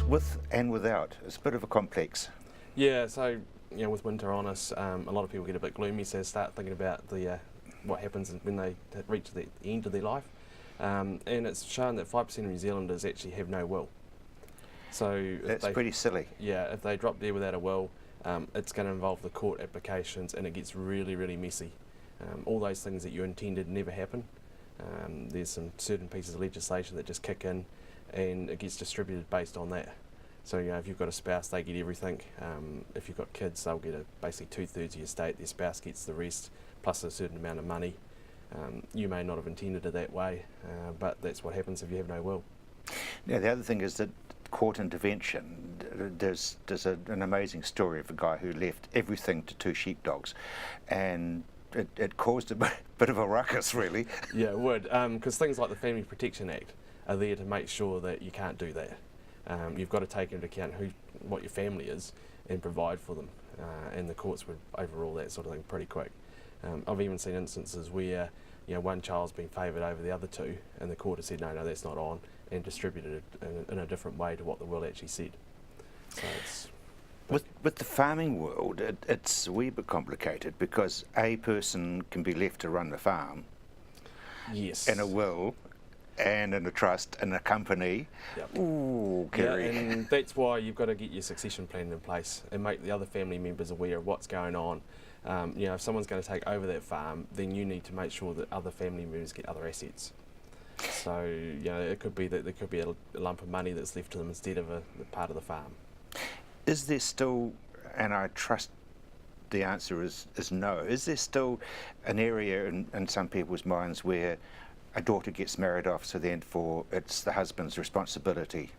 with and without. It's a bit of a complex. Yeah, so with winter on us, a lot of people get a bit gloomy, so start thinking about the what happens when they reach the end of their life. And it's shown that 5% of New Zealanders actually have no will. So That's pretty silly. Yeah, if they drop dead without a will, it's going to involve the court applications, and it gets really, really messy. All those things that you intended never happen. There's some certain pieces of legislation that just kick in, and it gets distributed based on that. So if you've got a spouse, they get everything. If you've got kids, they'll get basically 2/3 of your estate. Their spouse gets the rest, plus a certain amount of money. You may not have intended it that way, but that's what happens if you have no will. Now, the other thing is that court intervention. There's an amazing story of a guy who left everything to 2 sheepdogs, and it caused a bit of a ruckus, really. Yeah, it would, because things like the Family Protection Act are there to make sure that you can't do that. You've got to take into account what your family is and provide for them, and the courts would overrule that sort of thing pretty quick. I've even seen instances where one child's been favoured over the other 2, and the court has said no, that's not on, and distributed it in a different way to what the will actually said. So it's with the farming world, it's a wee bit complicated because a person can be left to run the farm. Yes. In a will, and in a trust, in a company. Yep. Ooh, Kerry. Yeah, and that's why you've got to get your succession plan in place and make the other family members aware of what's going on. If someone's going to take over that farm, then you need to make sure that other family members get other assets. So, it could be that there could be a lump of money that's left to them instead of a part of the farm. Is there still, and I trust the answer is no, is there still an area in some people's minds where a daughter gets married off, so then it's the husband's responsibility?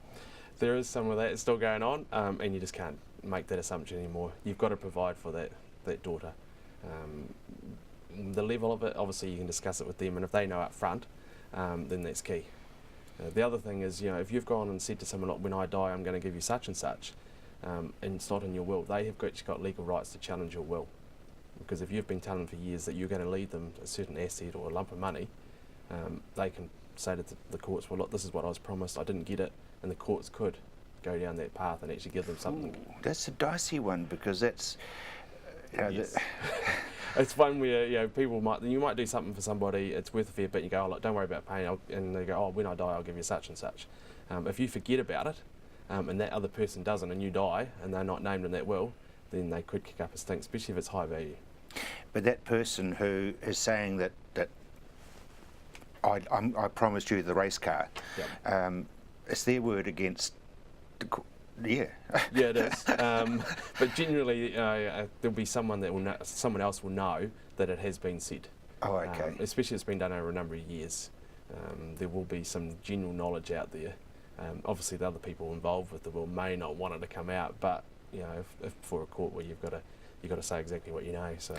There is some of that still going on, and you just can't make that assumption anymore. You've got to provide for that daughter. The level of it, obviously you can discuss it with them, and if they know up front, then that's key. The other thing is, if you've gone and said to someone, look, when I die I'm going to give you such and such, and it's not in your will, they have actually got legal rights to challenge your will. Because if you've been telling them for years that you're going to leave them a certain asset or a lump of money, they can say to the courts, well, look, this is what I was promised, I didn't get it, and the courts could go down that path and actually give them something. Ooh, that's a dicey one, because that's... Yes. It's one where you might do something for somebody, it's worth a fair bit, and you go, oh, look, don't worry about paying, and they go, oh, when I die I'll give you such and such. If you forget about it, and that other person doesn't, and you die and they're not named in that will, then they could kick up a stink, especially if it's high value. But that person who is saying that I promised you the race car, Yep. It's their word against the yeah. Yeah, it is. But generally, there'll be someone that will know, someone else will know that it has been said. Oh, okay. Especially if it's been done over a number of years. There will be some general knowledge out there. Obviously, the other people involved with the will may not want it to come out, but if for a court where you've got to say exactly what you know. So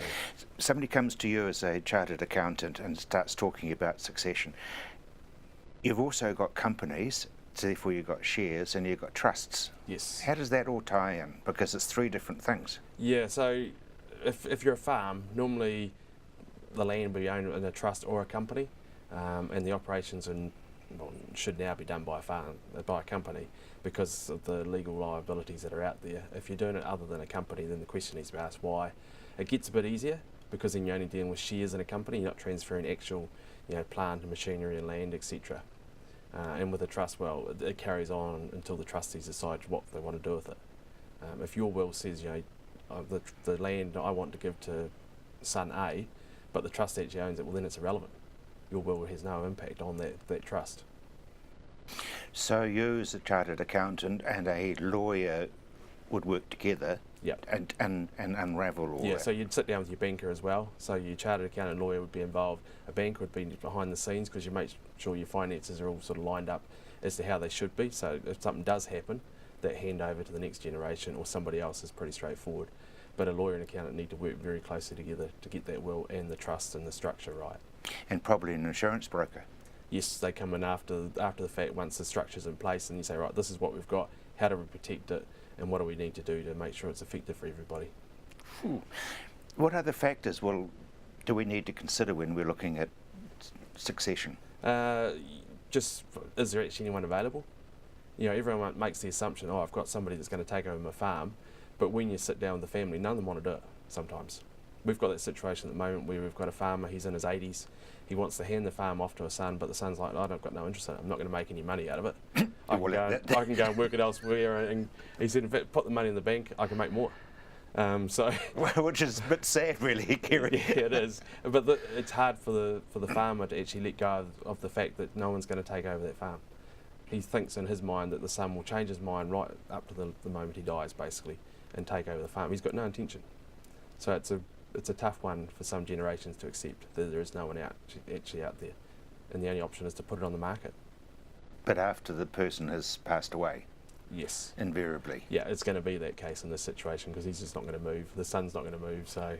somebody comes to you as a chartered accountant and starts talking about succession. You've also got companies, so therefore you've got shares and you've got trusts. Yes. How does that all tie in? Because it's 3 different things. Yeah. So if you're a farm, normally the land will be owned in a trust or a company, and the operations should now be done by a company, because of the legal liabilities that are out there. If you're doing it other than a company, then the question needs to be asked why. It gets a bit easier because then you're only dealing with shares in a company, you're not transferring actual plant and machinery and land, etc. And with a trust, well, it carries on until the trustees decide what they want to do with it. If your will says, the land I want to give to son A, but the trust actually owns it, well then it's irrelevant. Your will has no impact on that trust. So you as a chartered accountant and a lawyer would work together. Yep. and unravel all that. Yeah, so you'd sit down with your banker as well. So your chartered accountant and lawyer would be involved. A banker would be behind the scenes because you make sure your finances are all sort of lined up as to how they should be. So if something does happen, that handover to the next generation or somebody else is pretty straightforward. But a lawyer and accountant need to work very closely together to get that will and the trust and the structure right. And probably an insurance broker. Yes, they come in after the fact once the structure's in place, and you say, right, this is what we've got, how do we protect it, and what do we need to do to make sure it's effective for everybody. What other factors do we need to consider when we're looking at succession? Just, is there actually anyone available? everyone makes the assumption, oh, I've got somebody that's going to take over my farm, but when you sit down with the family, none of them want to do it sometimes. We've got that situation at the moment where we've got a farmer, he's in his 80s, he wants to hand the farm off to a son, but the son's like, I've got no interest in it, I'm not going to make any money out of it. I can go and work it elsewhere, and he said, in fact, put the money in the bank, I can make more. Which is a bit sad, really, Kerry. Yeah, it is. But it's hard for the farmer to actually let go of the fact that no one's going to take over that farm. He thinks in his mind that the son will change his mind right up to the moment he dies, basically, and take over the farm. He's got no intention. So it's a tough one for some generations to accept that there is no one actually out there, and the only option is to put it on the market. But after the person has passed away? Yes. Invariably? Yeah, it's going to be that case in this situation because he's just not going to move. The son's not going to move. So,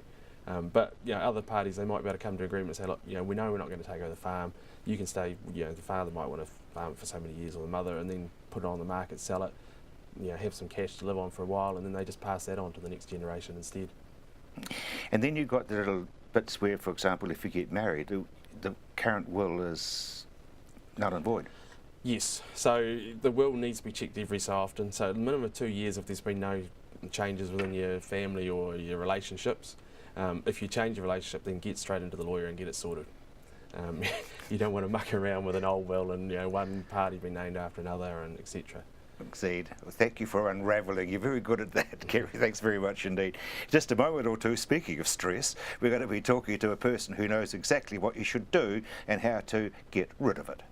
but other parties, they might be able to come to agreement and say, look, we know we're not going to take over the farm. You can stay. The father might want to farm it for so many years, or the mother, and then put it on the market, sell it. Have some cash to live on for a while, and then they just pass that on to the next generation instead. And then you've got the little bits where, for example, if you get married, the current will is null and void. Yes, so the will needs to be checked every so often. So a minimum of 2 years if there's been no changes within your family or your relationships. If you change your relationship, then get straight into the lawyer and get it sorted. You don't want to muck around with an old will and one party being named after another and etc. Indeed. Well, thank you for unravelling. You're very good at that, Kerry. Thanks very much indeed. Just a moment or two, speaking of stress, we're going to be talking to a person who knows exactly what you should do and how to get rid of it.